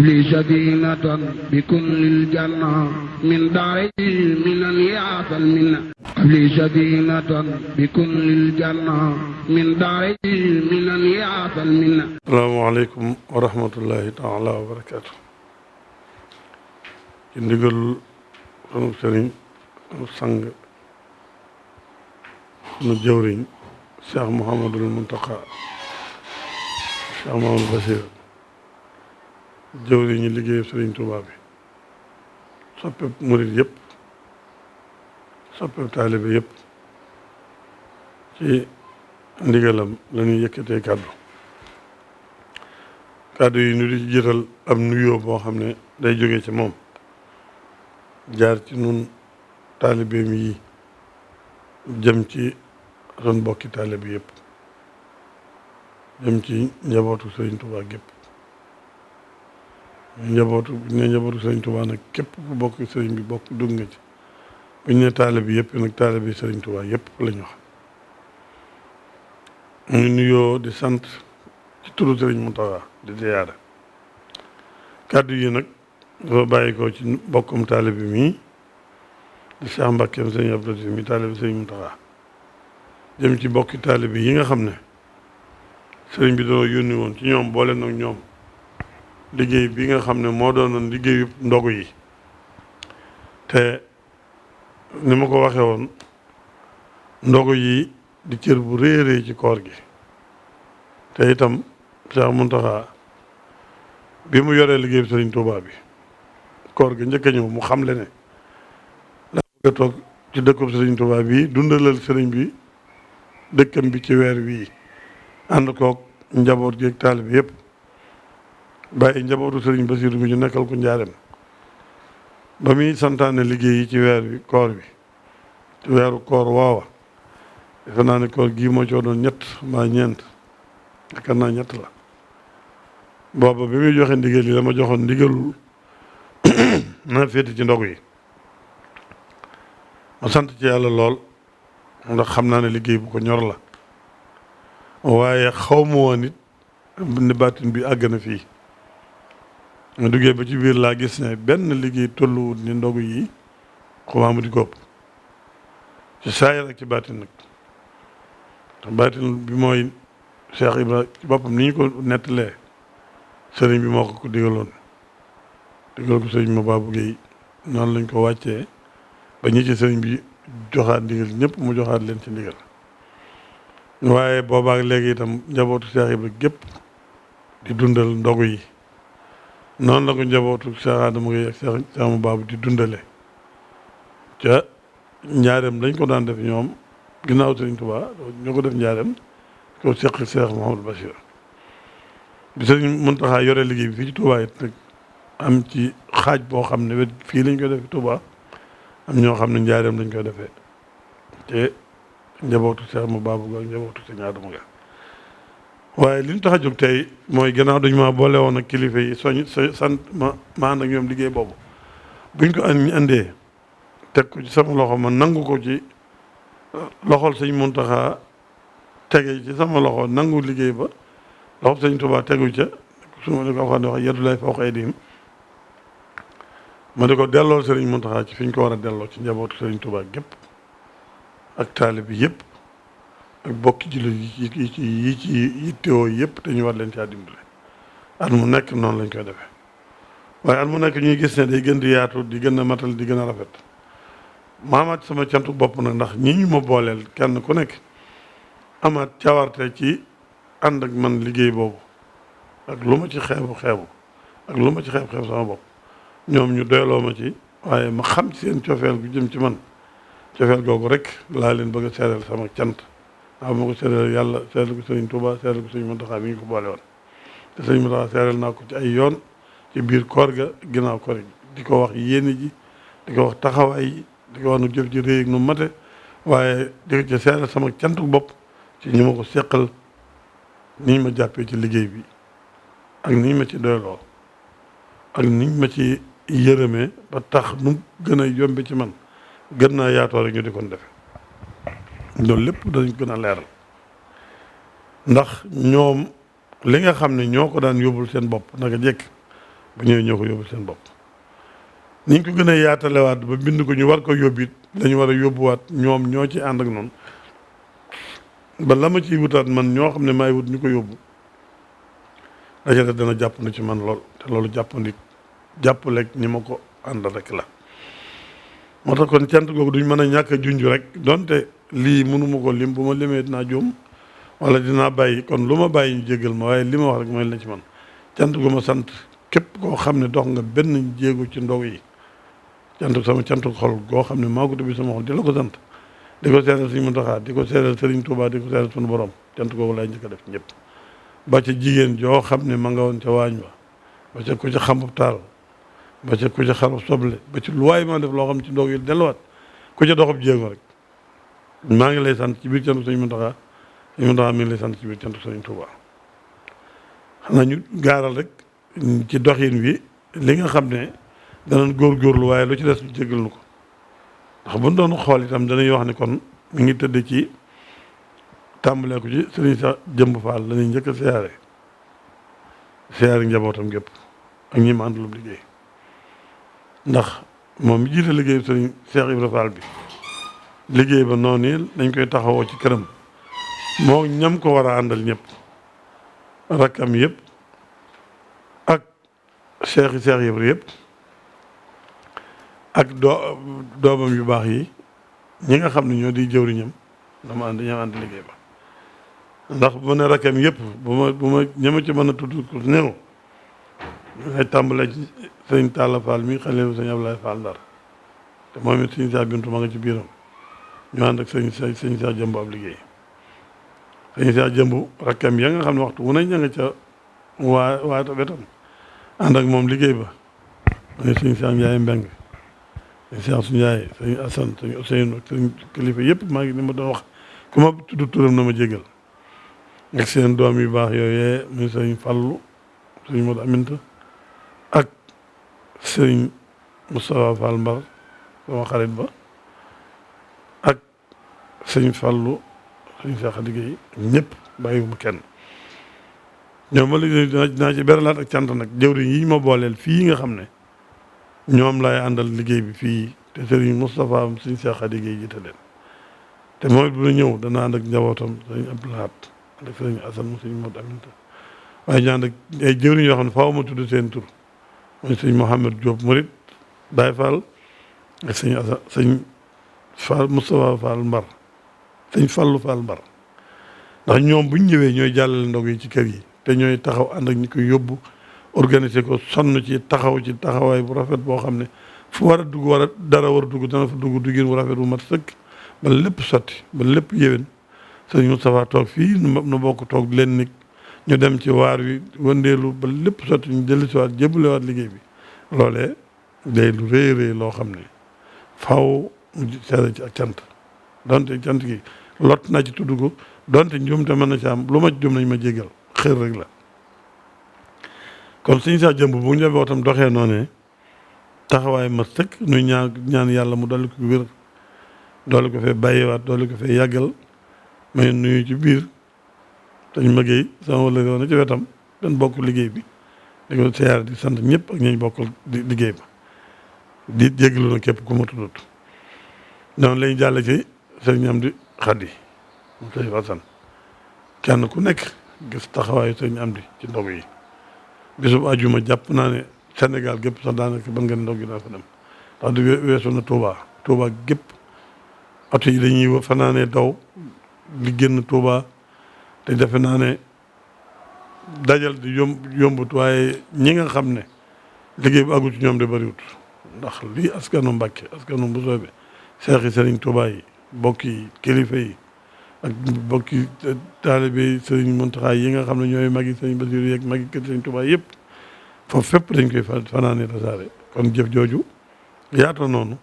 li sadinatan bi kullil janna min daari minan yaatal minna li sadinatan bi kullil janna min daari minan yaatal minna. asalaamaaleykum wa rahmatullahi taala wa barakaatu. ci ndigal sunu sëriñ sunu sang sunu jëwriñ Cheikh Mouhamadul Muntaqa Cheikh Mouhamadul Bachir jëwriñu liggéeyu Sëriñ Tuubaa bi soppeb murit yëpp soppeb taalibe yëpp ci ndigalam la ñuy yëkkatee kàddu yi ñu di ci jëtal am nuyoo boo xam ne day jóge ci moom jaar ci nun taalibeem yi jëm ci sun bokki taalibe yëpp jëm ci njabootu Sëriñ Tuubaa gépp njabootu Sëriñ Tuubaa nag képp ku bokk sëriñ bi bokk dugg nga ci bu ñu ne taalibe yëpp nag taalibe Sëriñ Tuubaa yëpp la ñu wax. ñu nuyoo di sant ci turu Sëriñ Muntaxa di ziyaara kàddu yi nag dafa bàyyi ko ci bokkum taalibe mii di Cheikh Mbakkeem Sëriñ Abdou Latif mi taalibe Sëriñ Muntaxa jëm ci bokki taalibe yi nga xam ne sëriñ bi doo yónni woon ci ñoom boole nag ñoom liggéey bi nga xam ne moo doonoon liggéeyu ndogu yi te ni ma ko waxee woon ndogu yi di cër bu réeree ci koor gi te itam Cheikh Muntaxa bi mu yoree liggéey bi Sëriñ Tuubaa bi koor gi njëkk a ñëw mu xam le ne la bëgg a toog ci dëkkub Sëriñ Tuubaa bi dundalal sëriñ bi dëkkam bi ci weer wii ànd koog njaboot gi ak taalibe yëpp bàyyi njabootu Sëriñ Basiiru bi ñu nekkal ko njaareem ba muy santaane liggéey yi ci weer wi koor bi ci weeru koor waawa defe naa ne koor gii moo ci doon ñett mbaa ñeent yaakaar naa ñett la booba bi muy joxe ndigal yi la ma joxoon ndigalul na féete ci ndog yi ma sant ci yàlla lool ndax xam naa ne liggéey bu ko ñor la waaye xaw ma woon it ne baatin bi àgg na fii nga duggee ba ci biir laa gis ne benn liggéey tolluwut ni ndogu yi xumaa mu di ko ëpp ci saayir ak ci baatin nag te baatin bi mooy Cheikh Ibra ci boppam ni ñu ko nettalee sëriñ bi moo ko digaloon digal ko sëriñ ma Babou Guèye noonu lañ ko wàccee ba ñi ci sëriñ bi joxaat ndigal ñëpp mu joxaat leen ci ndigal waaye boobaak léegi itam njabootu Cheikh Ibra gépp di dundal ndogu yi noonu la ko njabootu Cheikh Adama Guèye ak Cheikh ma Babou di dundale ca njaareem dañ ko daan def ñoom ginnaaw Sëriñ Tuubaa ñoo ko def njaareem ko seq Cheikh Mouhamadou Bachir bi Sëriñ Muntaxa yore liggéey bi fii ci Tuubaa it nag am ci xaaj boo xam ne wet fii lañ koy defee Tuubaa am ñoo xam ne njaareem lañ koy defee te njabootu Cheikh ma Babou ga ak njabootu Sëriñ Adama ga waaye li ñu tax a jóg tey mooy gannaaw dañu ma boole woon ak kilifa yi sant ma ànd ak ñoom liggéey boobu buñ ko andee teg ko ci sama loxo ma nangu ko ci loxol Sëriñ Muntaxa tege ci sama loxo nangu liggéey ba loxol Sëriñ Tuubaa tegu ca su ma di ko waxee wax yadullaahi fawqa aydihim ma di ko delloo Sëriñ Muntaxa ci fi ñu ko war a delloo ci njabootu Sëriñ Tuubaa gépp ak taalibe bi yëpp ak bokki ci yi ci yittewoo yëpp te ñu war leen caa dimbale at mu nekk noonu lañ koy defee waaye at mu nekk ñuy gis ne day gën di yaatu di gën a matal di gën a rafet maamaat sama cantu bopp nag ndax ñi ñu ma booleel kenn ku nekk amaat cawarte ci ànd ak man liggéey boobu ak lu ma ci xeebu ak lu ma ci xeeb sama bopp ñoom ñu doyloo ma ci waaye ma xam ci seen cofeel gu jëm ci man cofeel googu rek laa leen bëgg a seereel sama cant waaw ma ko seereel yàlla seereel ko Sëriñ Tuubaa seereel ko Sëriñ Muntaxa mi ngi ko boole woon te Sëriñ Muntaxa seereel naa ko ci ay yoon ci biir koor ga ginnaaw koor gi di ko wax yéene ji di ko wax taxawaay yi di ko wax nu jëf ji réy ak nu mate waaye di ko ci seereel sama cantu bopp ci ñi ma ko seqal niñ ma jàppee ci liggéey bi ak niñ ma ci doyloo ak niñ ma ci yërëmee ba tax nu gën a yombe ci man gën naa yaatoo rek ñu di kon defe loolu lépp dañ gën a leeral ndax ñoom li nga xam ne ñoo ko daan yóbbul seen bopp naka jekk ba ñëwee ñoo ko yóbbu seen bopp. niñ ko gën a yaatalewaat ba bind ko ñu war ko yóbbit dañu war a yóbbuwaat ñoom ñoo ci ànd ak noonu ba la ma ciy wutaat man ñoo xam ne maay wut ñu ko yóbbu dajale dana jàpp na ci man lool te loolu jàppaleeg ñi ma ko àndal rek la. moo tax kon cant googu duñ mën a ñàkk a junj rek donte lii mënuma ko lim bu ma limee dinaa juum wala dinaa bàyyi kon lu ma bàyyi ñu jéggal ma waaye li ma wax rek mooy la ci man cant gu ma sant képp koo xam ne dox nga benn jéego ci ndog yi cantu xol goo xam ne maa ko tubbi sama xol di la ko sant di ko seeral Sëriñ Muntaxa di ko seeral Sëriñ Tuubaa di ko seeral suñu borom cant googu laay njëkk a def ñëpp ba ca jigéen joo xam ne ma nga woon ca waañ ba ca ku ca xambub taal ba ca ku ca xarub soble ba ci lu waay ma def loo xam ci ndog yi delluwaat ku ca doxub jéego rek maa ngi lay sant ci biir cantu Sëriñ Muntaxa Sëriñ Muntaxa mi ngi lay sant ci biir cantu Sëriñ Tuubaa xanaa ñu gaaral rek ci doxin wi li nga xam ne danañ góorgóorlu waaye lu ci des jégal nu ko ndax bu ñu doon xool itam danañ wax ne kon mi ngi tëdd ci tàmbalee ko ci sëriñ sa jëmb faal la ñuy njëkk a siyaare njabootam gépp ak ñi ma àndalub liggéey ndax moom mi jiite liggéey sëriñ Cheikh Ibra Fall bi liggéey ba noonu dañ koy taxawoo ci këram moo ñam ko war a àndal ñëpp rakkam yëpp ak Cheikh Ibra yëpp ak doomam yu baax yi ñi nga xam ne ñoo di jëwriñam dama ñoo ànd liggéey ba ndax bu ma ne rakkam yëpp bu ma ñama ci mën a tudd ko néew ngay tàmbalee ci sëñ Talla Fall mi xale sëñ Ablaye Fall Ndar te moom it sëñ Saa Bintu ma nga ci biiram ñu ànd ak sëñ Saa Jëmbu ab liggéey sëñ Saa Jëmbu rakkam ya nga xam ne waxtu wu ne ña nga ca waa wetam ànd ak moom liggéey ba ma ne sëñ Saa Njaay Mbeng sëñ Cheikh su Ndiaye sëñ Assane sëñ Ousseynou ak sëñ kilifa yëpp maa ngi ni ma doon wax ku ma tudd turam na ma jégal ak seen doom yu baax yooyee muy sëñ Fallu sëñ Modou Aminta ak sëñ Moustapha Fall Mbar sama xarit ba ak sëñ Fallu sëñ Cheikh Liggéey ñëpp bàyyiwuma kenn ñoom ma liggéey dinaa ci beralaat ak cant nag jëwriñ yi ma booleel fii nga xam ne ñoom laay àndal liggéey bi fii te sëriñ Moustapha am sëñ Cheikh Liggéey jiite leen te moom it bu ñëw dana ànd ak njabootam sëñ Abdoulahat ànd ak sëñ Assane mu sëñ Modou Aminta waaye ñu ànd ak ay jëwriñ yoo xam ne faaw ma tudd seen tur mooy sëñ Mouhamed Diop Murit Baye Fall ak sëñ Assane sëñ Fall Moustapha Fall Mbar sëñ Fallu Fall Mbar ndax ñoom buñ ñëwee ñooy jàllale ndog yi ci kër yi te ñooy taxaw ànd ak ñi koy yóbbu organiser ko sonn ci taxaw ci taxawaay bu rafet boo xam ne fu war a dugg dara war a dugg dana fa dugg duggin bu rafet bu mat sëkk ba lépp sotti ba lépp yéwén sëñ Moustapha toog fii nu bokk toog leen nit ñu dem ci waar wi wëndeelu ba lépp sotti ñu dellu si waat jébbalewaat liggéey bi loolee day lu rëy rëy loo xam ne faaw mu seede ci ak cant donte cant gi lot naa ci tudd ko donte njuumte mën na ci am lu ma juum nañ ma jéggal xër rek la kon sëñ Saa Jëmb bu njabootam doxee noonu taxawaay ma sëkk nuy ñaan yàlla mu dolli ko wér dolli ko fee bàyyiwaat dolli ko fee yàggal may nuyu ci biir dañ magéey sama wala woon ci wetam dañ bokk liggéey bi di ko siyaare di sant ñëpp ak ñañ bokkal di liggéey ba di jéggalu na képp ku ma tuddut noonu lañu jàll ci sëñ Amdi Xadi mu sëñ Fasan kenn ku nekk gis taxawaayu sëñ Amdi ci ndog yi bisub ajuma jàpp naa ne Sénégal gépp sax daanaka ban ngeen ndog yi daa fa dem ndax di weesu na Touba gépp oto yi dañuy fanaanee daw li génn Touba te defe naa ne dajal di yombut waaye ñi nga xam ne liggéey bu àggu ci ñoom de bariwut ndax lii askanu Mbàkke askanu bu soobe seexi Sëriñ Touba yi bokki kilifa yi ak bokki taalibe yi Sëriñ Muntaxa yi nga xam ne ñooy magi Sëriñ Basiru yeeg magi kër Sëriñ Touba yëpp foofu fépp dañ koy fanaane tasaare kon jëf jooju yaatoo noonu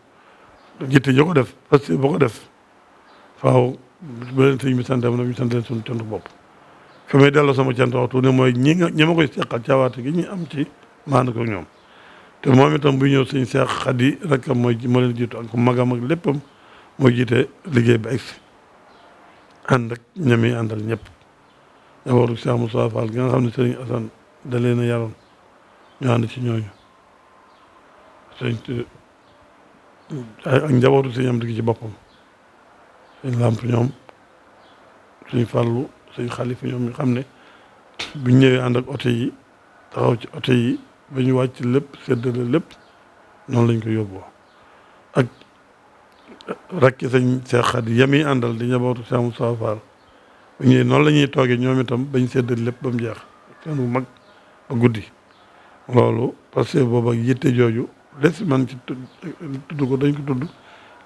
jitte jo ko def parce que boo ko def faaw bu leen sëñ bi sante na ñu sant leen suñu cant bopp fi may delloo sama cant waxtu ne mooy ñi ma koy seqal caawaate gi ñu am ci maand ko ñoom te moom itam buy ñëw sëñ Seex Xadi rakkam moo leen jiitu ak magam ak léppam mooy jiite liggéey ba egsi ànd ak ñami àndal ñëpp ñawaru Cheikh Moussa Fall gi nga xam ne sëriñ Assane da leen a yaroon ñu ànd ci ñooñu sëñ ak njabootu sëñ am di ci boppam sëñ làmp ñoom sëñ fàllu sëñ xalifa ñoom ñu xam ne buñ ñëwee ànd ak oto yi taxaw ci oto yi ba ñu wàcc lépp séddale lépp noonu lañ ko yóbboo ak rakki sëñ Cheikh Khady yami àndal di njabootu Cheikh Moussa Fall bu ñëwee noonu la ñuy toogee ñoom itam bañ séddale lépp ba mu jeex kenn bu mag ba guddi loolu parce que boobu ak yitte jooju des man ci tudd ko dañ ko tudd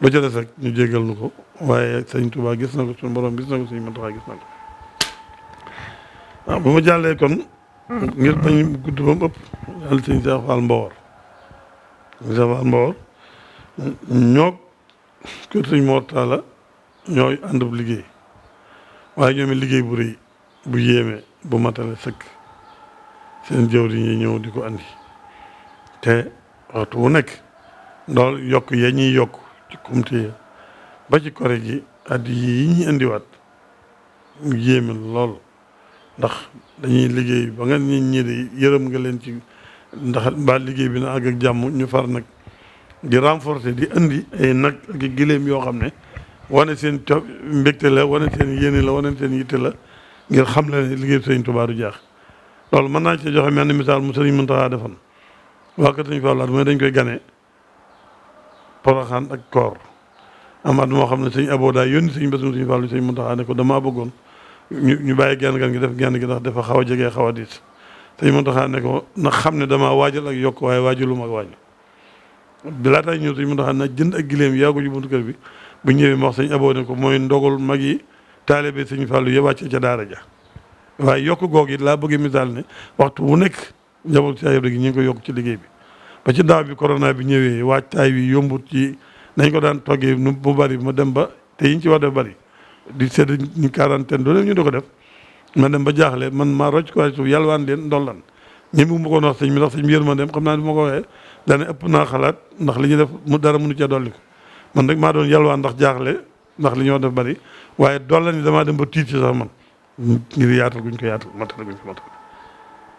lu ca des rek ñu jégal nu ko waaye sëñ Touba gis na ko suñu borom gis na ko suñu Mountakha gis na ko waaw bu ma jàllee kon ngir bañ gudd ba mu ëpp yàlla sëñ Cheikh Fall Mbawar sëñ Cheikh Fall Mbawar ñoo kër sëñ Mor Talla ñooy ànd bu liggéey waaye ñoom it liggéey bu rëy bu yéeme bu matale sëkk seen jëwriñ yi ñëw di ko andi te waxtu wu nekk ndool yokk ya ñuy yokk ci kumte ya ba ci kore ji addi yi ñuy indiwaat mu yéeme lool ndax dañuy liggéey ba nga nit ñi de yërëm nga leen ci ndax mbaa liggéey bi na àgg ak jàmm ñu far nag di renforcer di indi ay nag ak giléem yoo xam ne wane seen mbégte la wane seen yéene la wane seen yitte la ngir xam la ne liggéey Sëriñ Tuubaa du jaax loolu mën naa ci joxe mel ni misaal mu Sëriñ Muntaxa defoon waa kër Sëriñ Fallu mooy dañ koy gane Poroxaan ak koor am at moo xam ne sëñ Abo daa yónni sëñ Bassirou Sëriñ Fallu Sëriñ Muntaxa ne ko damaa bëggoon ñu bàyyi genn gan gi def genn gi ndax dafa xaw a jege xaw a diis Sëriñ Muntaxa ne ko na xam ne damaa waajal ak yokk waaye waajaluma ak wàññi bi laa tax ñëw Sëriñ Muntaxa na jënd ak giléem yaa ko ci buntu kër bi bu ñëwee ma wax sëñ Abo ne ko mooy ndogul mag yi taalibe Sëriñ Fallu ya wàcce ca daara ja waaye yokk goog it laa bëgg misaal ne waxtu bu nekk njaboot si ayib gi ñu ngi ko yokk ci liggéey bi ba ci daaw bi corona bi ñëwee waajtaay wi yombut ci nañ ko daan toggee mu bari ma dem ba te yiñ ci war def bari di sedd ñu quarantaine doole ñu di ko def ma dem ba jaaxle man maa rocc ko waaye suuf yàlwaan leen ndollan ñi mu ma ko wax sëñ bi ndax sëñ bi yërmandeem xam naa ne bu ma ko waxee daane ëpp naa xalaat ndax li ñuy def mu dara mënu cee dolli ko man rek maa doon yàlwaan ndax jaaxle ndax li ñoo def bari waaye dollan ni damaa dem ba tiit ci sax man ngir yaatal guñ ko yaatal matal guñ ko matal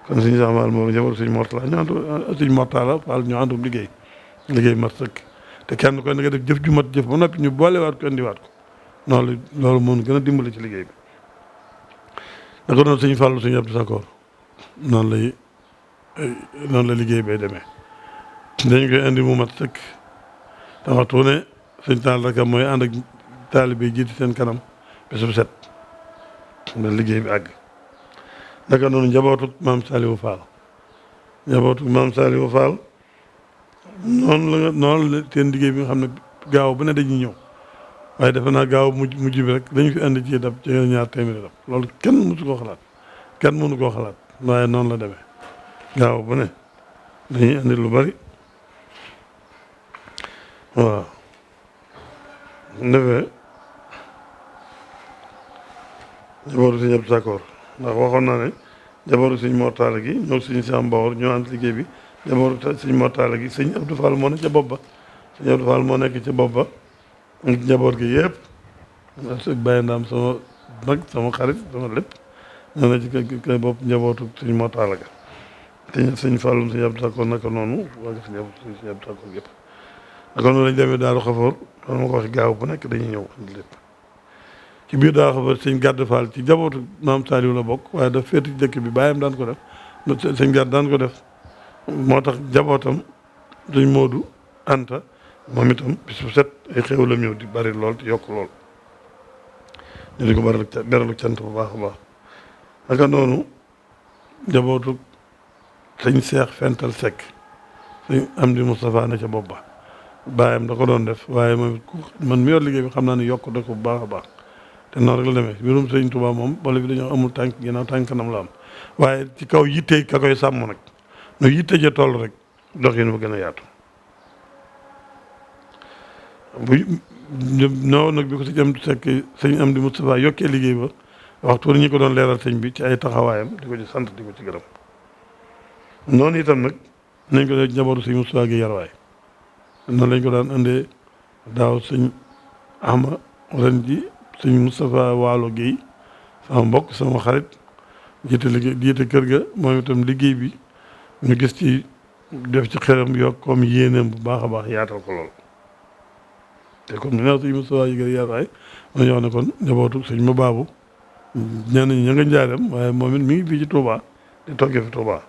kon suñu sax maal moom jabar suñ mortala ñu ànd suñ mortala faal ñu àndum liggéey mat sëkk te kenn ko nga def jëf ju mat jëf ba noppi ñu boolewaat ko indiwaat ko noonu loolu moom gën a dimbali ci liggéey bi da ko doon suñu fàllu suñu Abdou Sakor noonu la liggéey bay demee dañ koy indi mu mat sëkk te waxtu ne suñ taal rek mooy ànd ak taalibe yi jiitu seen kanam bés bu set da liggéey bi àgg naka noonu njabootu maam Saliou Fall noonu la seen liggéey bi nga xam ne gaaw bu ne dañuy ñëw waaye defe naa gaaw mujj bi rek dañu fi indi ci dab ci 200 dab loolu kenn mësu koo xalaat kenn mënu koo xalaat waaye noonu la demee gaaw bu ne dañuy indi lu bari waaw defee njabootu sëñ Abdou Sakor ndax waxoon naa ne njabootu sëñ Mor Talla gi ñoo sëñ Cheikh Mbawar ñoo ànd liggéey bi njabootu sëñ Mor Talla gi sëñ Abdou Fall moo nekk ca bopp ba sëñ Abdou Fall moo nekk ca bopp ba ak njaboot gi yëpp ak bàyyi ndaam sama mag sama xarit sama lépp ñoo ne ci kay bopp njabootu sëñ Mor Talla ga te sëñ Fallum sëñ Abdou Sakor naka noonu waa sëñ Abdou Sakor yëpp naka noonu lañ demee Daaru Xafoor noonu ma ko wax gaaw bu nekk dañuy ñëw indi lépp ci biir Daaru Xafoor sëñ Gàdd Fall ci njabootu maam Saliou la bokk waaye daf féeti dëkk bi bàyyam daan ko def sëñ Gàdd daan ko def moo tax njabootam sëñ Moodu Anta moom itam bis bu set ay xéwalam ñëw di bari lool te yokk lool ñu di ko beralu cant bu baax a baax naka noonu njabootu sëñ Seex Fental Seck sëñ Amdi Moustapha ne ca bopp ba bàyyam da ko doon def waaye man mi yor liggéey bi xam naa ne yokk da ko bu baax a baax te noonu rek la demee mbirum sëñ Touba moom wala bi dañoo amul tànk ginnaaw tànk kanam la am waaye ci kaw yitte ka koy sàmm nag nu yitte ja toll rek doxin bu gën a yaatu noo nag bi ko sëñ Amdi Seck sëñ Amdi Moustapha yokkee liggéey ba waxtu ñi ko doon leeral sëñ bi ci ay taxawaayam di ko ci sant di ko ci gërëm noonu itam nag nañ ko def njabootu sëñ Moustapha gi yarwaay noonu lañ ko daan indee daaw sëñ Ahma ren ji sëñ Moustapha Waalo Guèye sama mbokk sama xarit jiite kër ga moom itam liggéey bi ñu gis ci def ci xelam yokk comme yéeneem bu baax a baax yaatal ko lool te comme ni nga sëñ Moustapha yi gën yaataay ma ñu wax ne kon njabootu sëñ ma baabu ñenn ñi ña nga njaareem waaye moom it mi ngi fii ci Touba di toggee fi Touba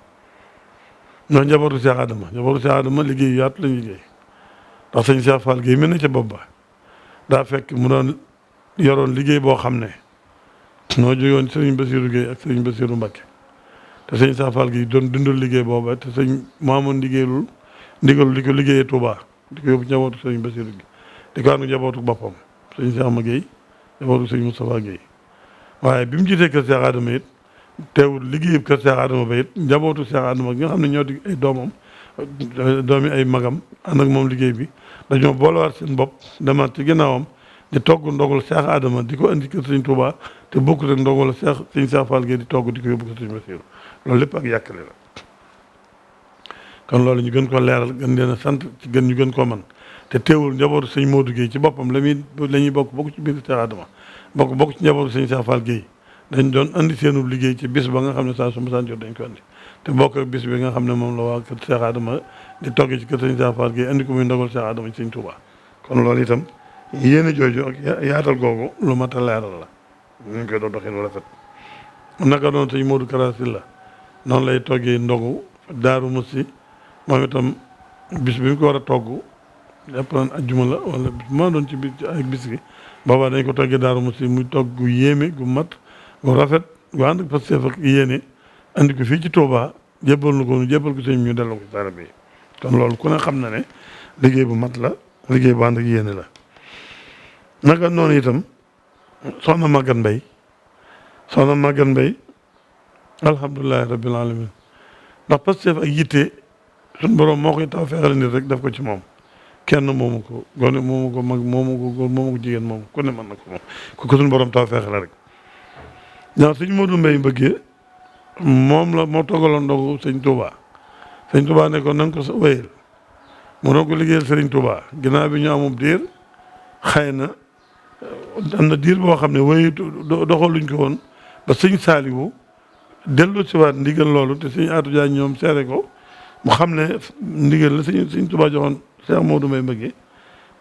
ndax njabootu Cheikh Adama liggéey yaatu lañu liggéey ndax sëñ Cheikh Fall Gueye mel na ca bopp ba daa fekk mu doon yoroon liggéey boo xam ne noo jógoon sëriñ Bassirou Gueye ak sëriñ Bassirou Mbacké te sëñ Cheikh Fall Gueye doon dundal liggéey booba te sëñ maamoon liggéeyul ndigalu di ko liggéeyee Touba di ko yóbbu njabootu sëriñ Bassirou Gueye di ko ànd njabootu boppam sëñ Cheikh Ma Gueye njabootu sëñ Moustapha Gueye waaye bi mu jiitee kër Cheikh Adama it teewul liggéeyub kër Cheikh Adama ba it njabootu Cheikh Adama nga xam ne ñoo di ay doomam doomi ay magam ànd ak moom liggéey bi dañoo boolewaat seen bopp demaat ci ginnaawam di togg ndogul Cheikh Adama di ko andi kër sëñ Touba te bokkut ak ndogul sëñ Cheikh Fall Gueye di togg di ko yóbbu kër sëñ Bassirou loolu lépp ak yàkkale la kon loolu ñu gën ko leeral gën leen a sant ci gën ñu gën koo man te teewul njabootu sëñ Modou Gueye ci boppam la ñuy bokk ci biir Cheikh Adama bokk ci njabootu sëñ Cheikh Fall Gueye dañ doon andi seenu liggéey ci bis ba nga xam ne saa su masaan jot dañ ko andi te bokk ak bis bi nga xam ne moom la waa kër Cheikh Adama di toggee ci kër sëñ Cheikh Fall Gueye andi ko muy ndogal Cheikh Adama ci sëñ Touba kon loolu itam yéen jooju ak yaatal googu lu mat a leeral la ñu ngi koy doon doxin wala fet naka doon sëñ Modou Karasil la noonu lay toggee ndogu Daaru Musti moom itam bis bi mu ko war a togg jàpp naan ajjuma la wala maa doon ci biir ak bis gi boobaa dañ ko toggee Daaru Musti muy togg gu yéeme gu mat gu rafet gu ànd ak Pastef ak yéene andi ko fii ci Touba jébbal na ko nu jébbal ko sëñ ñu delloo ko taalibe bi kon loolu ku ne xam na ne liggéey bu mat la liggéey bu ànd ak yéene la naka noonu itam soxna Maguette Mbaye alhamdulilahi rabbil alamin ndax Pastef ak yitte suñ borom moo koy taw feexale nit rek def ko ci moom kenn moomu ko gone moomu ko mag moomu ko góor moomu ko jigéen moomu ku ne mën na ko moom ko suñ borom taw feexale rek ndax sëñ Modou Mbaye bëggee moom la moo toggaloon ndogu sëñ Touba ne ko na nga ko wéyal mu doon ko liggéeyal sëriñ Touba ginnaaw bi ñu amub diir xëy na am na diir boo xam ne wéyu doxaluñ ko woon ba sëñ Saliou dellu si waat ndigal loolu te sëñ Atou Diagne ñoom seere ko mu xam ne ndigal la sëñ Touba joxoon Cheikh Modou Mbaye bëggee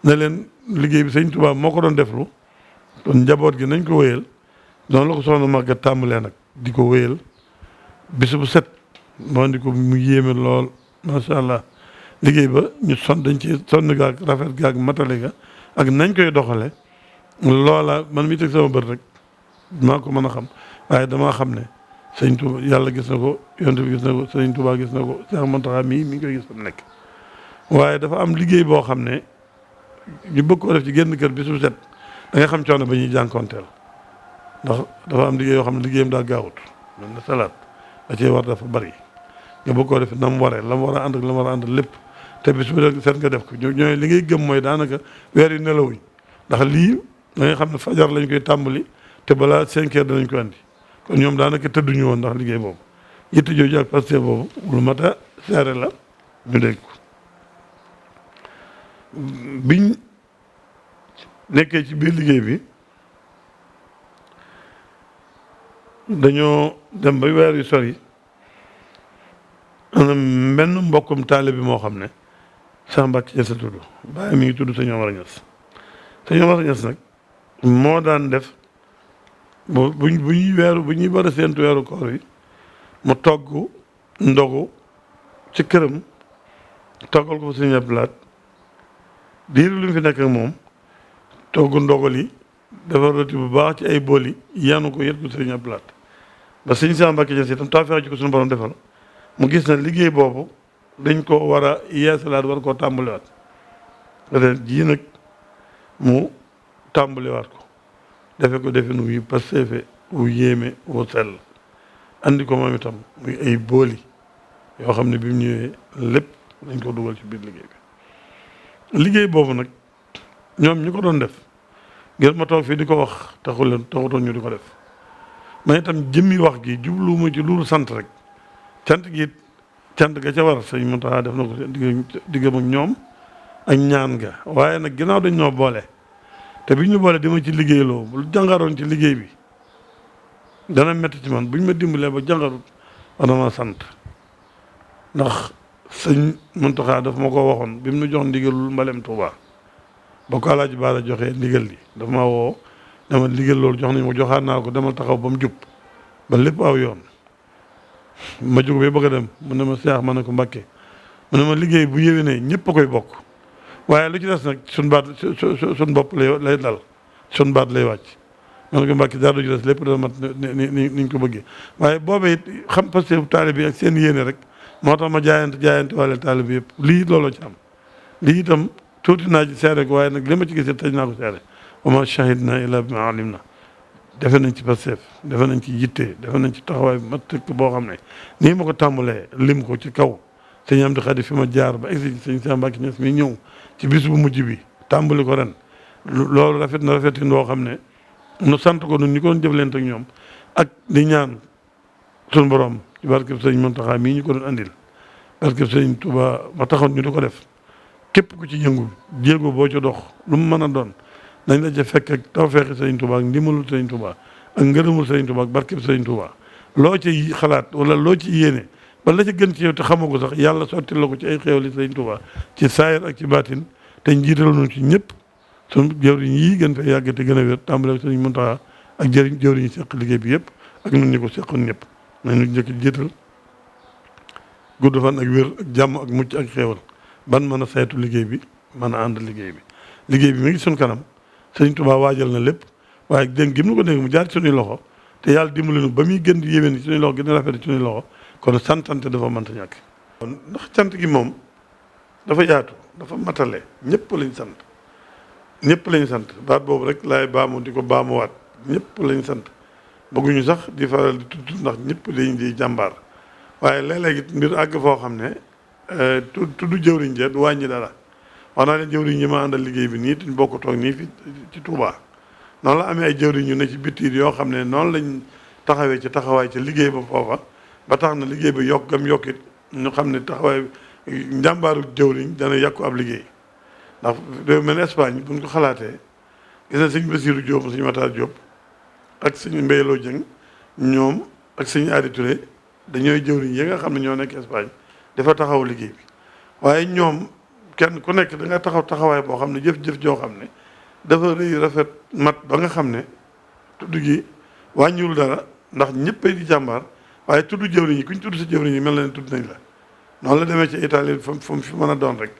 ne leen liggéey bi sëñ Touba moo ko doon deflu kon njaboot gi nañ ko wéyal noonu la ko soxna Maguette tàmbalee nag di ko wéyal bis bu set moo di ko mu yéeme lool macha allah liggéey ba ñu dañ ci sonn gaag rafet gaag matale ga ak nañ koy doxale loola man mi teg sama bët rek maa ko mën a xam waaye damaa xam ne sëñ Touba yàlla gis na ko yonent bi gis na ko sëñ Touba gis na ko Cheikh Mountakha mi ngi koy gis fa nekk waaye dafa am liggéey boo xam ne ñu bëgg koo def ci génn kër bis bu set da nga xam coono ba ñuy jànkoonteel ndax dafa am liggéey yoo xam ne liggéeyam daa gaawut mel na salaat da cee war dafa bari nga bëgg koo def na mu waree la mu war a ànd ak la mu war a ànd lépp te bis bu set nga def ko ñooy li ngay gëm mooy daanaka weer yi nelawuñ ndax lii da nga xam ne fajar lañ koy tàmbali te balaa 5 heures danañ ko andi kon ñoom daanaka tëdduñu woon ndax liggéey boobu yitte jooju ak Pastef boobu lu mat a seere la ñu dégg ko biñ nekkee ci biir liggéey bi dañoo dem ba weer yu sori am benn mbokkum taale bi moo xam ne Cheikh Mbacke Niass tudd bàyyi mi ngi tudd sëñ Omar Niass sëñ Omar Niass nag moo daan def bu ñuy war a séentu weeru koor yi mu togg ndogu ci këram toggal ko fa sëñ Abdoulaat diir lu mu fi nekk ak moom togg ndogal yi dafa roti bu baax ci ay bool yi yanu ko yët ko sëñ Abdoulaat ba sëñ Cheikh Mbacke Niass itam tawfeex ji ko suñu borom defal mu gis na liggéey boobu dañ ko war a yeesalaat war koo tàmbaliwaat ren jii nag mu tàmbaliwaat ko defe ko defin wu Pastef wu yéeme wu sell andi ko moom itam muy ay booli yoo xam ne bi mu ñëwee lépp dañ ko dugal ci biir liggéey boobu nag ñoom ñu ko doon def ngir ma toog fii di ko wax taxutoon ñu di ko def man itam jëmmi wax gi jubluwuma ci loolu sant rek cant ga ca war sëñ Mountakha def na ko diggam ak ñoom ak ñaan ga waaye nag ginnaaw dañ ñoo boole te bi ñu boole di ma ci liggéeyloo bu jàngaroon ci liggéey bi dana métti ci man buñ ma dimbalee ba jàngarut war na ma sant ndax sëñ Muntaxa daf ma ko waxoon bi mu nu jox ndigalul mbalem Tuuba ba ko Alaaji Baara joxee ndigal li dafa ma woo dama ndigal loolu jox nañ ma joxaat naa ko demal taxaw ba mu jub ba lépp aw yoon ma jóg ba bëgg a dem mu ne ma Seex ma ne ko Mbàkke mu ne ma liggéey bu yéwénee ñëpp a koy bokk waaye lu ci des nag suñ baat suñ bopp lay dal suñ baat lay wàcc ma ne ko Mbàkke dara du ci des lépp dana mat niñ ko bëggee waaye boobee it xam parce que taalibe bi ak seen yéene rek moo tax ma jaayante wàlle taalibe bi yëpp lii looloo ci am lii itam tuuti naa ci seere ko waaye nag li ma ci gisee tëj naa ko seere wa ma shahidna illa bima alimna defe nañ ci Pastef defe nañ ci yitte defe nañ ci taxawaay bi mat tëkk boo xam ne nii ma ko tàmbalee lim ko ci kaw sëñ Amdi Xadi fi ma jaar ba egsi ci sëñ Cheikh Mbacke Niass mi ñëw ci bis bu mujj bi tàmbali ko ren loolu rafet na rafetin boo xam ne nu sant ko nun ñi ko doon jëflante ak ñoom ak di ñaan suñu borom ci barkeb sëñ Muntaxa mii ñu ko doon andil barkeb sëñ Touba ma taxoon ñu di ko def képp ku ci yëngu jéego boo ci dox lu mu mën a doon dañ la ca fekk ak tawfeexi sëñ Touba ak ndimbalul sëñ Touba ak ngërëmul sëñ Touba ak barkeb sëñ Touba loo ci xalaat wala loo ci yéene ba la ci gën ci yow te xamoo ko sax yàlla sotti la ko ci ay xéewali sëñ Touba ci saayir ak ci baatin te njiital nu ci ñëpp suñu jëwriñ yii gën fay yàgg te gën a wér tàmbale ak sëñ Muntaxa ak jëwriñ yi seq liggéey bi yëpp ak nun ñi ko seqoon ñëpp nañu njëkk jiital gudd fan ak wér ak jàmm ak mucc ak xéewal ban mën a saytu liggéey bi mën a ànd liggéey bi mi ngi suñ kanam sëñ Touba waajal na lépp waaye dégg gi mu ko dégg mu jaar ci suñuy loxo te yàlla dimbali nu ba muy gën di yéwén ci suñuy loxo gën a rafet ci suñuy loxo kon santante dafa mënta ñàkk ndax cant gi moom dafa yaatu dafa matale ñëpp lañ sant baat boobu rek laay baamu di ko baamuwaat ñëpp lañ sant bëgguñu sax di faral di tudd ndax ñëpp dañ di jàmbaar waaye léeg-léeg it mbir àgg foo xam ne tudd jëwriñ jeet wàññi dara wax naa ne jëwriñ ñi ma àndal liggéey bi nii te ñu bokk toog nii fi ci Touba noonu la amee ay jëwriñ ñu ne ci bittiir yoo xam ne noonu lañ taxawee ci taxawaay ci liggéey ba foofa ba tax na liggéey ba yokkam yokkit ñu xam ne taxawaay njàmbaaru jëwriñ dana yàqu ab liggéey ndax réew mel ne Espagne buñ ko xalaatee gis na sëñ Basiiru Jóob sëñ Matar Jóob ak sëñ Mbayloo Jëng ñoom ak sëñ Aadi Touré dañooy jëwriñ yi nga xam ne ñoo nekk Espagne dafa taxaw liggéey bi waaye ñoom kenn ku nekk da nga taxawaay boo xam ne jëf-jëf joo xam ne dafa rëy rafet mat ba nga xam ne tudd gi wàññiwul dara ndax ñëppay di jàmbaar waaye tudd jëwriñ yi kuñ tudd sa jëwriñ yi mel na ne tudd nañ la noonu la demee ci Italie fa mu fi mën a doon rek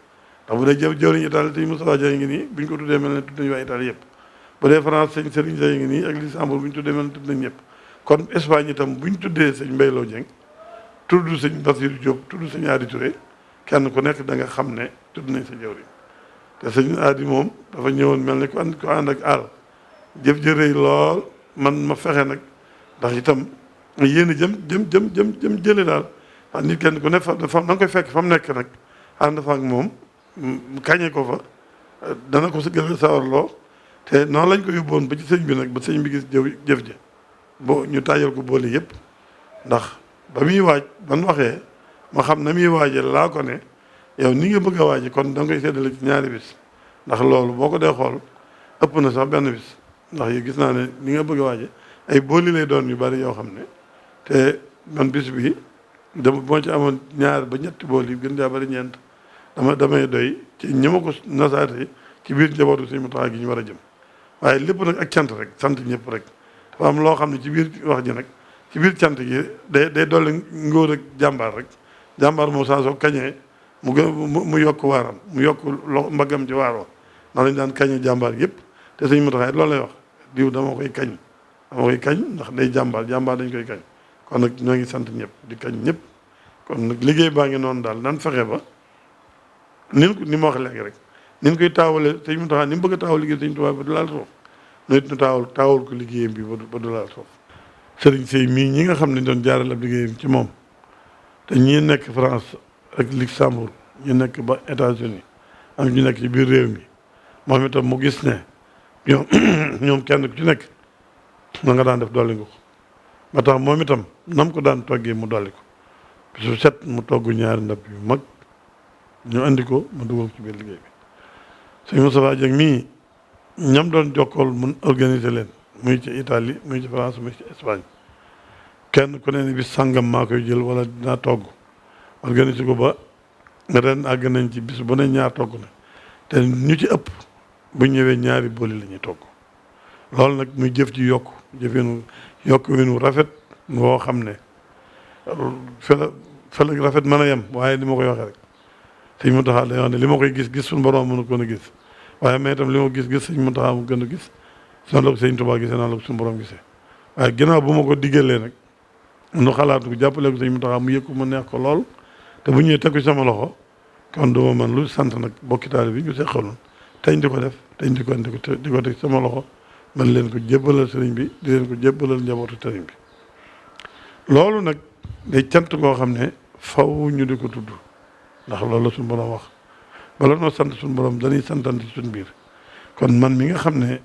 ndax bu dee jëwriñ Italie te Moustapha Dia ngi nii buñ ko tuddee mel ne tudd nañ waa Italie yëpp bu dee France sëñ Serigne Dia ngi nii ak Luxembourg buñ tuddee mel ne tudd nañ ñëpp kon Espagne itam buñ tuddee sëñ Mbayloo Dieng tudd sëñ Bassirou Diop tudd sëñ Adi Touré kenn ku nekk da nga xam ne tudd nañ sa jëwriñ te sëñ Adi moom dafa ñëwoon mel ne ko ànd ak àll jëf jërëy lool man ma fexe nag ndax itam yéen a jëm jële daal wax nit kenn ku ne fa na nga koy fekk fa mu nekk nag ànd fa ak moom kañe ko fa dana ko sa gën a sawarloo te noonu lañ ko yóbboon ba ci sëñ bi nag ba sëñ bi gis jëf ja bo ñu taajal ko boole yëpp ndax ba muy waaj ban waxee ma xam na muy waaje laa ko ne yow ni nga bëgg a waaje kon da nga koy seddale ci ñaari bis ndax loolu boo ko dee xool ëpp na sax benn bis ndax yi gis naa ne ni nga bëgg a waaje ay booli lay doon yu bari yoo xam ne te man bis bi dama moo ci amoon ñaar ba ñetti bool yi gën daa bari ñeent damay doy ci ñi ma ko nasaate ci biir njabootu Sëñ Muntaxa gi ñu war a jëm waaye lépp nag ak cant rek sant ñëpp rek dafa am loo xam ne ci biir wax ji nag ci biir cant gi day dolli ngóor ak jàmbaar rek jàmbaar moom saa soo kañee mu yokk waaram mu yokk mbaggam ci waaroo noonu lañ daan kañee jàmbaar yëpp te Sëñ Muntaxa loolu lay wax diw dama koy kañ ndax day jàmbaar dañ koy kañ kon nag ñoo ngi sant ñëpp di kañ ñëpp kon nag liggéey baa ngi noonu daal nan fexe ba ni ma wax léegi rek nin koy taawale Sëñ Muntaxa ni mu bëgg a taawal liggéey Sëñ Tuubaa ba du laal suuf noonu it ñu taawal ko liggéeyam bi ba du laal suuf Sëriñ Sey mii ñi nga xam ne doon jaaral ab liggéeyam ci moom te ñi nekk France ak Luxembourg ñu nekk ba États-Unis ak ñu nekk ci biir réew mi moom itam mu gis ne ñoom kenn ku ci nekk na nga daan def dolli nga ko ba tax moom itam nam ko daan toggee mu dolli ko su set mu togg ñaari ndab yu mag ñu andi ko mu dugal ci biir liggéey bi sëñ Moustapha Dieng mii ñam doon jokkool mun organiser leen muy ci Italie muy ci France muy ci Espagne kenn ku ne ni bis sàngam maa koy jël wala dinaa togg organiser ko ba ren àgg nañ ci bis bu ne ñaar togg na te ñu ci ëpp bu ñëwee ñaari booli la ñuy togg loolu nag muy jëf ji yokk winu rafet woo xam ne fa la rafet mën a yem waaye ni ma koy waxee rek sëñ Muntaxa day wax ne li ma koy gis suñu borom mënu ko gën a gis waaye mais itam li ma gis sëñ Muntaxa mu gën a gis noonu la ko sëñ Tuubaa gisee noonu la ko suñu borom gisee waaye ginnaaw bu ma ko diggalee nag nu xalaatu ko jàppale ko sëñ Muntaxa mu yëg ko mu neex ko lool te bu ñëwee teg ko sama loxo kon duma man lu sant nag bokki taalibe bi ñu seqaloon teñ di ko def teñ di ko teg sama loxo man leen ko jébbalal sëriñ bi di leen ko jébbalal njabootu sëriñ bi loolu nag day cant koo xam ne faw ñu di ko tudd ndax loolu la suñu borom wax bala noo sant suñu borom dañuy santante ci suñu biir kon man mi nga xam ne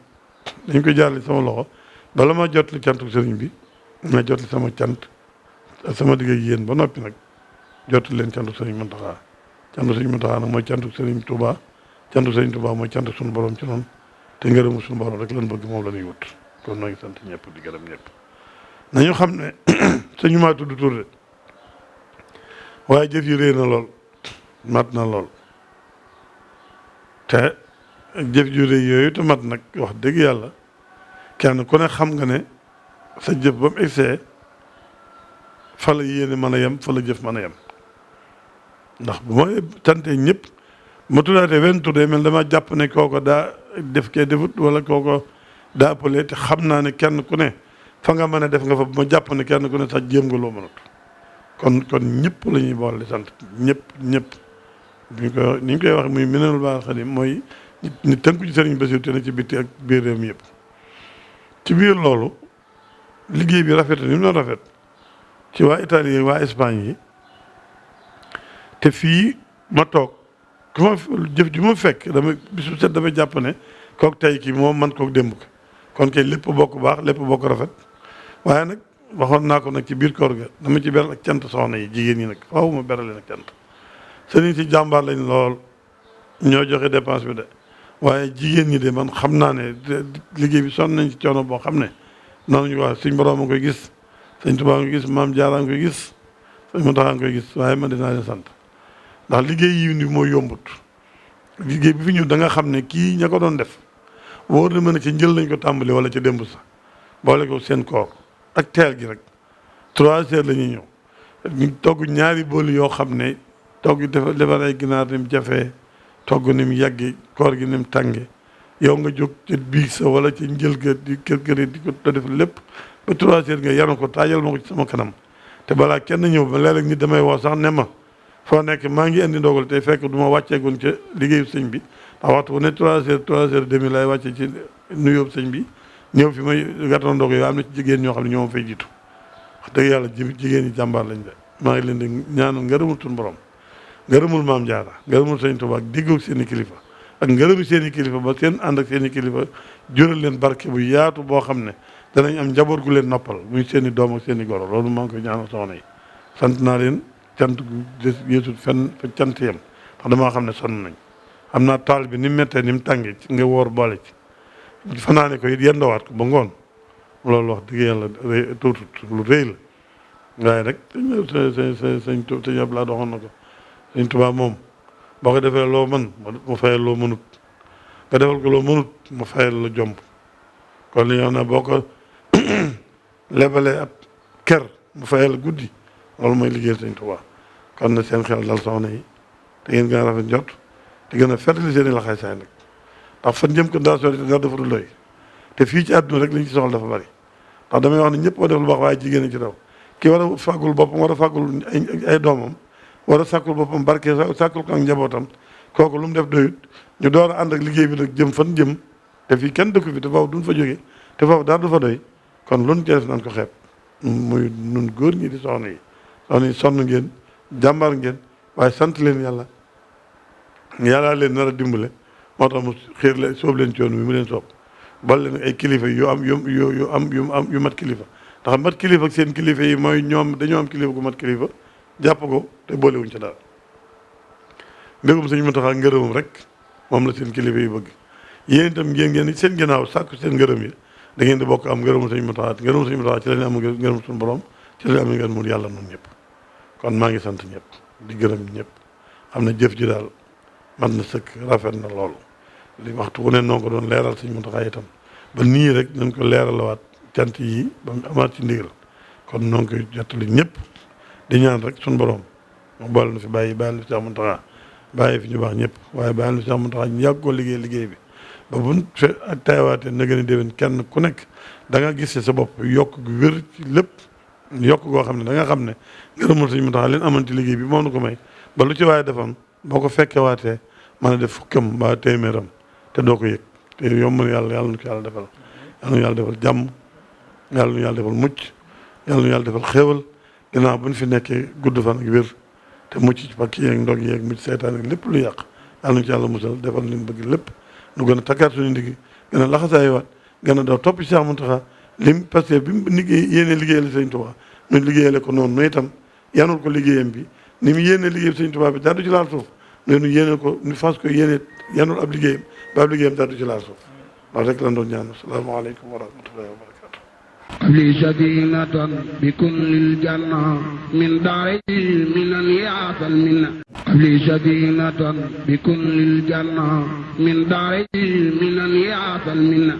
dañ koy jaarale sama loxo bala ma jot li cantu sëriñ bi ma jot li sama cant sama digg ak yéen ba noppi nag jot leen cantu sëriñ Muntaxa cantu sëriñ Muntaxa nag mooy cantu sëriñ Touba cantu sëriñ Touba mooy cantu suñu borom ci noonu te ngërëmu suñu borom rek lan bëgg moom la ñuy wut kon noo ngi sant ñëpp di gërëm ñëpp nañu xam ne sëñu maa tudd tur de waaye jëf yi réy na lool mat na lool te jëf ju réy yooyu te mat nag wax dëgg yàlla kenn ku ne xam nga ne sa jëf ba mu egsee fa la yéene mën a yem fa la jëf mën a yem ndax bu ma tantee ñëpp ma tuddaatee wenn tur day mel dama jàpp ne kooko daa def kee defut wala kooko daa appelé te xam naa ne kenn ku ne fa nga mën a def nga fa ma jàpp ne kenn ku ne sax jéem nga loo mënut kon ñëpp la ñuy boole di sant ñëpp ni ñu koy wax muy Minanul Baaqil Qadiim mooy ñu tënku ci Sëriñ Basiru te ne ci bitti ak biir réew mi yëpp ci biir loolu liggéey bi rafet ni mu doon rafet ci waa Italie waa Espagne yi te fii ma toog ku ma jëf ji ma fekk dama bisu set dama jàpp ne kook tey kii moom man kook démb ko kon kay lépp bokk baax lépp bokk rafet waaye nag waxoon naa ko nag ci biir koor ga dama ci beral ak cant soxna yi jigéen ñi nag faaw ma beral leen ak cant sëriñ si jàmbaar lañ lool ñoo joxe dépense bi de waaye jigéen ñi de man xam naa ne liggéey bi sonn nañ ci coono boo xam ne noonu ñu ko wax suñ borom a koy gis sëñ Tuubaa nga koy gis maam Jaara nga koy gis sëñ Muntaxa nga koy gis waaye man dinaa leen sant ndax liggéey yi ni mooy yombut liggéey bi fi ñëw da nga xam ne kii ña ko doon def wóor na mën a ci njël lañ ko tàmbali wala ca démb sax boole ko seen koor ak teel gi rek 3 heures la ñuy ñëw ñu togg ñaari booli yoo xam ne togg defar ay ginaar ni mu jafee togg ni mu yàggi koor gi ni mu tànge yow nga jóg ca biig sa wala ci njël ga di kër di ko def lépp ba 3 heures nga yanu ko taajal ma ko ci sama kanam te balaa kenn ñëw ba léeg-léeg nit damay woo sax ne ma foo nekk maa ngi indi ndogal tey fekk du ma wàcceegoon ca liggéeyu sëñ bi ndax waxtu bu ne 3 heures lay wàcce ci nuyoo sëñ bi ñëw fi may gàttal ndogu yi am na ci jigéen ñoo xam ne ñoo ma fay jiitu wax dëgg yàlla jigéen ñi jàmbaar lañ de maa ngi leen di ñaanal ngërëmul suñu borom ngërëmul maam Jaara ngërëmul sëñ Tuubaa ak diggoog seen i kilifa ak ngërëmu seen i kilifa ba seen ànd ak seen i kilifa jural leen barke bu yaatu boo xam ne danañ am njaboot gu leen noppal muy seen i doom ak seen i goro loolu maa ngi koy ñaanal soxna yi sant naa leen cant gu yeesut fenn fa cant yem ndax damaa xam ne sonn nañ xam naa taal bi ni mu méttee ni mu tàngee ci nga woor boole ci fanaane ko it yendowaat ko ba ngoon loolu wax dëgg yàlla tuutut lu rëy la waaye rek sëñ Abdoulaye waxoon na ko sëñ Tuubaa moom boo ko defee loo mën mu fayal loo mënut nga defal ko loo mënut mu fayal la jomb kon li nga xam ne boo ko lebalee ab ker mu fayal guddi loolu mooy liggéey sëñ Tuubaa kon na seen xel dal soxna yi te ngeen gën a rafet njot te gën a fertili seen i laxaay saay nag ndax fan jëm ko daa sori te dara dafa du doy te fii ci àdduna rek li ñu ci soxla dafa bari ndax damay wax ne ñëpp war def lu baax waaye jigéen ci raw ki war a fàggul boppam war a fàggul ay doomam war a sàkkul boppam barke sàkkul ko ak njabootam kooku lu mu def doyut ñu door a ànd ak liggéey bi nag jëm fan jëm te fii kenn dëkku fi te foofu duñ fa jógee te foofu dara du fa doy kon luñ ci def nañ ko xeeb muy nun góor ñi di soxna yi sonn ngeen jàmbaar ngeen waaye sant leen yàlla leen nar a dimbale moo tax mu xiir leen soob leen ci yoon bi mu leen soob bal leen ay kilifa yu mat kilifa ndax mat kilifa ak seen kilifa yi mooy ñoom dañoo am kilifa gu mat kilifa jàpp ko te boolewuñ ca dara mbégum Sëñ Muntaxa ngërëmam rek moom la seen kilifa yi bëgg yéen itam ngeen seen ginnaaw sàkku seen ngërëm yi da ngeen di bokk am ngërëmu Sëñ Muntaxa ci la ñu am ngërëm suñu borom ci la ñu am ngërëmul yàlla noonu ñëpp kon maa ngi sant ñëpp di gërëm ñëpp xam ne jëf ji daal mat na sëkk rafet na lool li waxtu wu ne noo ko doon leeral Sëñ Muntaxa itam ba nii rek nañ ko leeralawaat cant yi ba mu amaat ci ndigal kon noo ngi koy jottali ñëpp di ñaan rek suñu borom mu boole na fi bàyyi na fi Sëñ Muntaxa bàyyi fi ñu baax ñëpp waaye bàyyi na fi Sëñ Muntaxa ñu yàgg koo liggéey bi ba buñ fe ak taywaatee na gën a déwén kenn ku nekk da nga gis sa bopp yokk gu wér ci lépp yokk goo xam ne da nga xam ne ngërëmul Sëñ Muntaxa leen amoon ci liggéey bi moo nu ko may ba lu ci waaye defoon boo ko fekkee waatee mën a def fukkam ba téeméeram te doo ko yëg te yomb na yàlla nu ko yàlla defal yàlla nu yàlla defal jàmm yàlla nu yàlla defal mucc yàlla nu yàlla defal xéewal ginnaaw bu ñu fi nekkee gudd fan ak wér te mucc ci pakk yeeg ndog yeeg mucc seytaan ak lépp lu yàq yàlla nu ci yàlla musal defal leen bëgg lépp nu gën a takkaat suñu ndigg gën a laxasaay waat gën a daw topp ci Cheikh Mountakha lim parce que bi mu liggéey yéene liggéeyal Sëñ Tuubaa nu liggéeyale ko noonu nu itam yanul ko liggéeyam bi ni mu yéene liggéeyam Sëñ Tuubaa bi dara du ci laal suuf nu yéene ko nu fas ko yéene yanul ab liggéeyam ba ab liggéeyam dara du ci laal suuf loolu rek lan doon ñaan asalaamaaleykum wa rahmatullahi wa barakatu li sadinatan bi kullil janna min daari minan yaatal minna li sadinatan bi kullil janna min daari minan yaatal minna